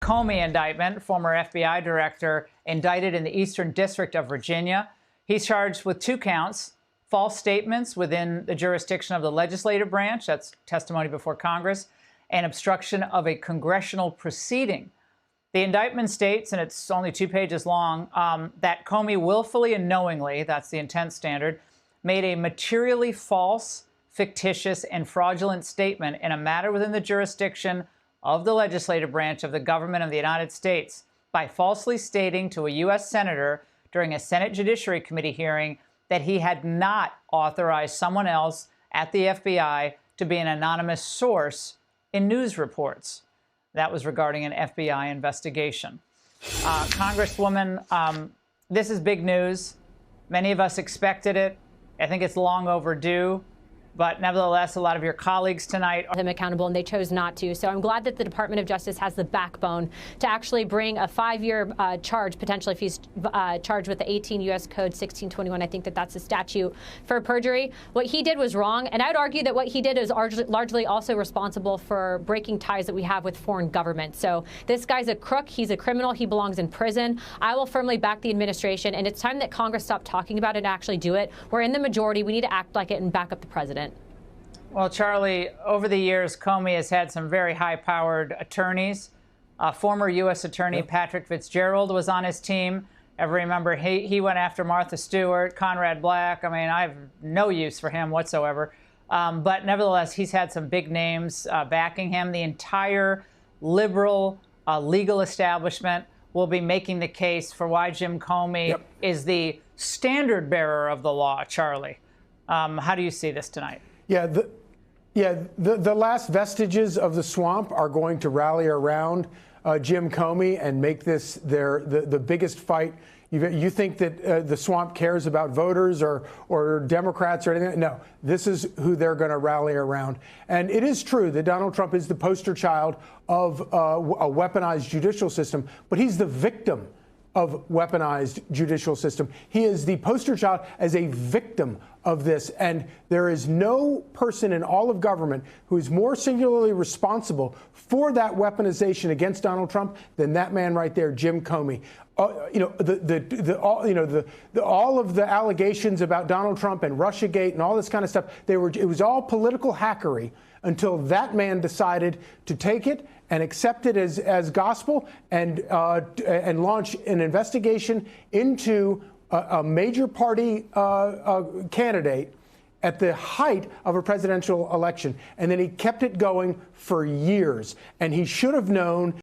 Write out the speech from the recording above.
Comey indictment, former FBI director, indicted in the Eastern District of Virginia. He's charged with 2 counts: false statements within the jurisdiction of the legislative branch, that's testimony before Congress, and obstruction of a congressional proceeding. The indictment states, and it's only 2 pages long, that Comey willfully and knowingly, that's the intent standard, made a materially false, fictitious, and fraudulent statement in a matter within the jurisdiction of the legislative branch of the government of the United States by falsely stating to a U.S. senator during a Senate Judiciary Committee hearing that he had not authorized someone else at the FBI to be an anonymous source in news reports. That was regarding an FBI investigation. Congresswoman, this is big news. Many of us expected it. I think it's long overdue. But nevertheless, a lot of your colleagues tonight are them accountable, and they chose not to. So I'm glad that the Department of Justice has the backbone to actually bring a 5-year charge, potentially if he's charged with the 18 U.S. Code 1621. I think that that's a statute for perjury. What he did was wrong, and I would argue that what he did is largely also responsible for breaking ties that we have with foreign governments. So this guy's a crook. He's a criminal. He belongs in prison. I will firmly back the administration, and it's time that Congress stop talking about it and actually do it. We're in the majority. We need to act like it and back up the president. Well, Charlie, over the years, Comey has had some very high-powered attorneys. Former U.S. Attorney Patrick Fitzgerald was on his team. Ever remember, he went after Martha Stewart, Conrad Black. I mean, I have no use for him whatsoever. But nevertheless, he's had some big names backing him. The entire liberal legal establishment will be making the case for why Jim Comey is the standard bearer of the law, Charlie. How do you see this tonight? The last vestiges of the swamp are going to rally around Jim Comey and make this the biggest fight. You think that the swamp cares about voters or Democrats or anything? No, this is who they're going to rally around. And it is true that Donald Trump is the poster child of a weaponized judicial system, but he's the victim of weaponized judicial system. He is the poster child as a victim of this. And there is no person in all of government who is more singularly responsible for that weaponization against Donald Trump than that man right there, Jim Comey. All of the allegations about Donald Trump and Russiagate and all this kind of stuff, it was all political hackery until that man decided to take it and accept it as gospel and launch an investigation into a major party candidate at the height of a presidential election. And then he kept it going for years. And he should have known